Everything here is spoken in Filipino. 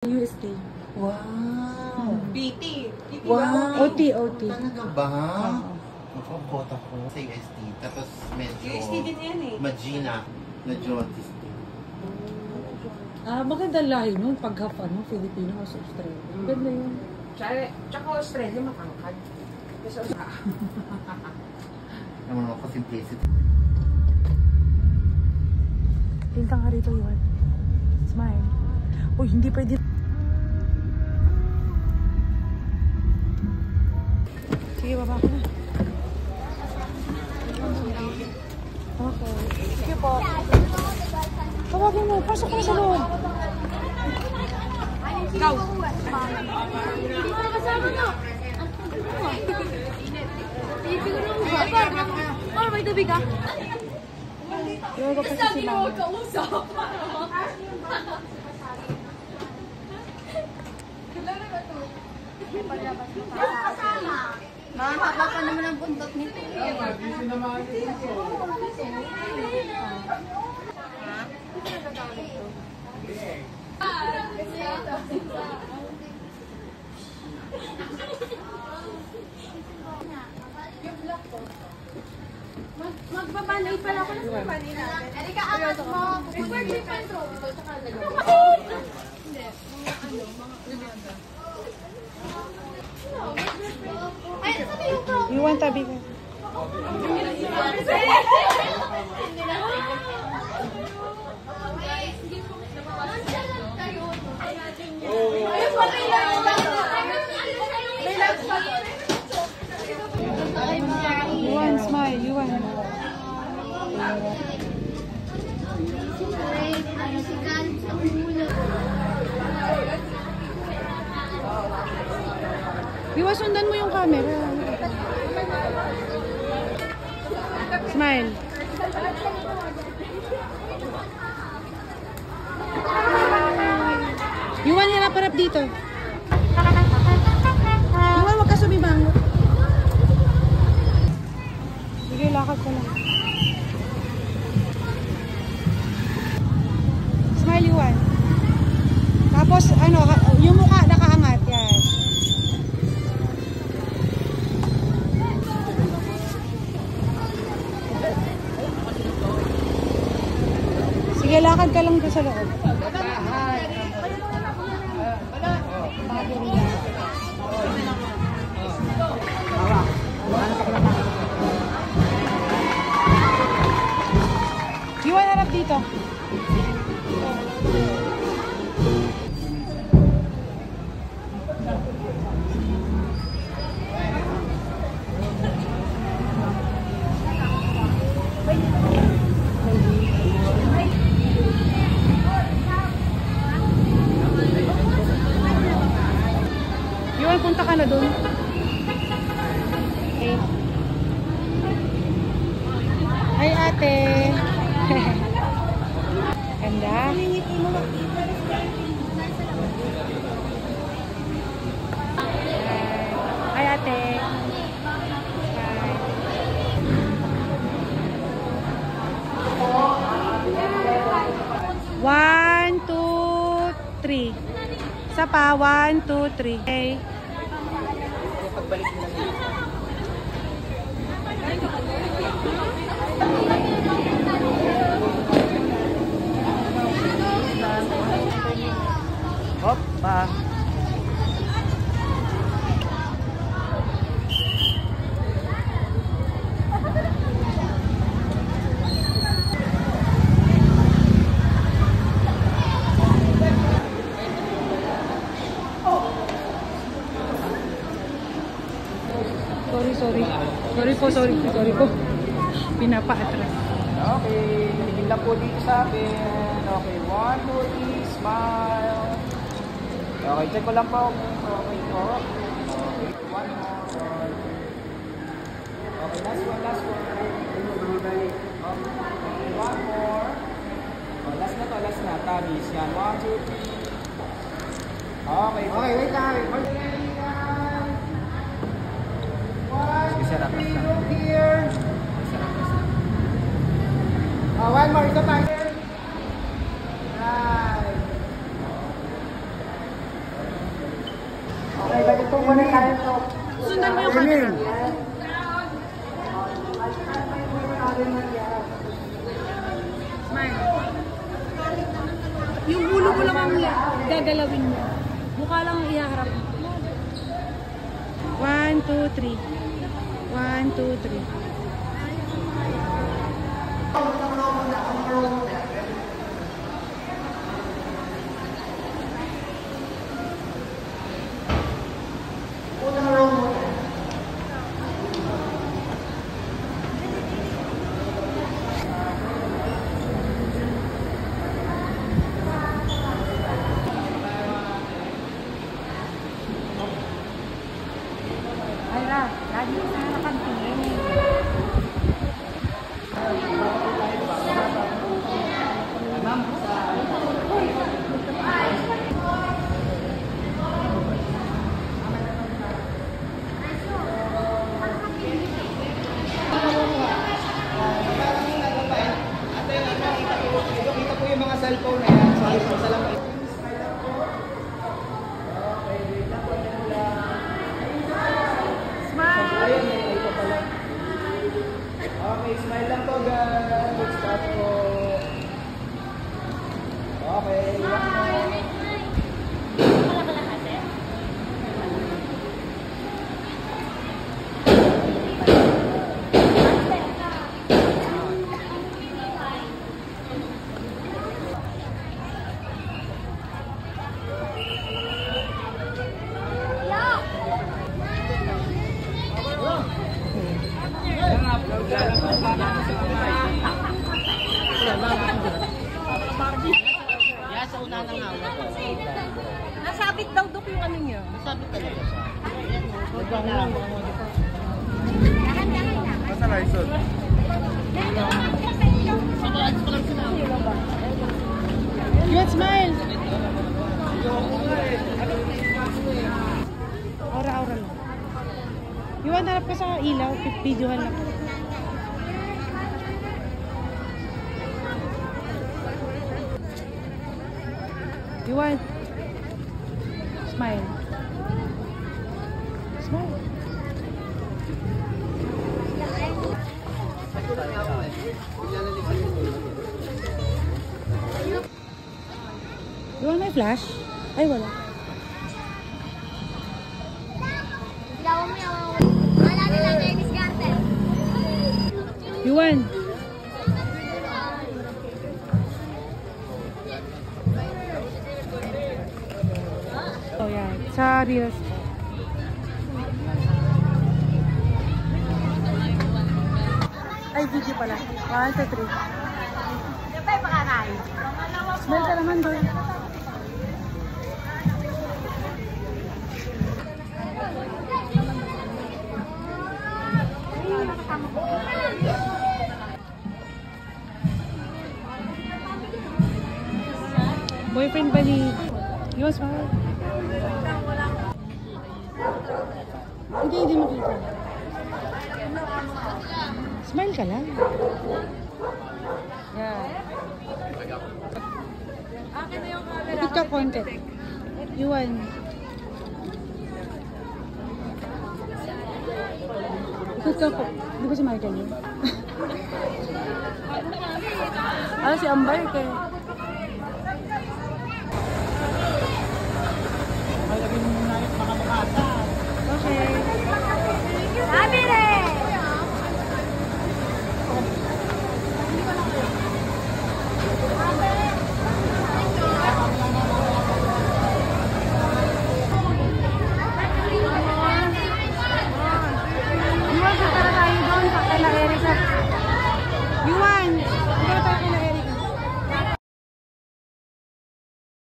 USD. Wow! PT. PT Wow! ba? OT, OT. Talaga ba? Ako, quota ko sa USD. Tapos medyo... USD din yan eh. Magina na Jotis. Maganda lahi nung pag-half Filipino o sa Australia. Maganda yun. Tsaka Australia matangkad. Kasi Naman ako simplicity. Lintang ka rito, Iwan. Smile. Uy, hindi pwede. Sige, baba ka na. Okay. Sige po. Tawagin mo. Pasok ka na sa loob. Ikaw. Hindi ko kasama na. Paano may tubig ka? Iwan ko pa sa sila. kausap. Mahaba pa naman ang bundok nito. Magbabanay pala ako ng company natin. Erika, angat mo. Pwede pa yung drone to. Tsaka hindi. Ay, sabi yung drone. Iwan, tabi ka. Iwan, smile. Iwan. Iwan, sundan mo yung camera. Smile. Iwan, harap-harap dito. Iwan, wag ka sumibangot. Sige, lakad ka lang. Smile, Iwan. Tapos, yung mukha nakaangat. Yan. Sige, lakad ka lang doon sa loob. Iwan, harap dito. Iwan, punta ka na doon. Okay. Hi, ate. Ganda. Hi, ate. Hi. One, two, three. Isa pa. 1, 2, 3. Okay. Hoppa! Sorry po. Pinapa-atras. Okay, tingin lang po dito sa akin. Okay, 1, 2, 3, smile. Okay, check ko lang po. Okay po. Okay, one more. Okay, last one. Okay, one more. Oh, last na. Tabis. Yan, 1, 2, 3. Okay, wait lang. Sarap here. One more, ito tayo. Right. Ay, bakit po muna tayo to? Sundan mo yung camera. Smile. Yung ulo mo lang ang gagalawin mo. Mukha lang ang ihaharap mo. 1, 2, 3. 1, 2, 3. Lagi na nakatingin. Kita po yung mga cellphone na yan. Sorry po, salamat. Ayan, may ito pala. Okay, smile lang po guys. Stop po. Okay, one more. Sa una ng hawak ko. Nasabit daw dok yung ano niya. Sabi talaga siya. Basta Lysol. Good smile. Aura-aura lang. Iwan, harap ka sa ilaw. Videohan lang. Iwan. Smile. Smile. Iwan, may flash? Ay, wala. Ilawan mo yung wala nila na yung diskarte. Iwan. Oh, yan. Sa Reels. Ay, video pala. 1, 2, 3. Yan ba yung makakain? Smile ka naman doon. Boyfriend ba ni... Yung smile. Hindi makita. Smile ka lang. Yeah. Ikot ka konti. Iwan. Ikot ka po. Di ba si Michael yun? Ah, si Ambar kayo. Okay. Sabi rin! Yuan, punta na tayo doon sa kila Erika. Yuan, punta na tayo kila Erika.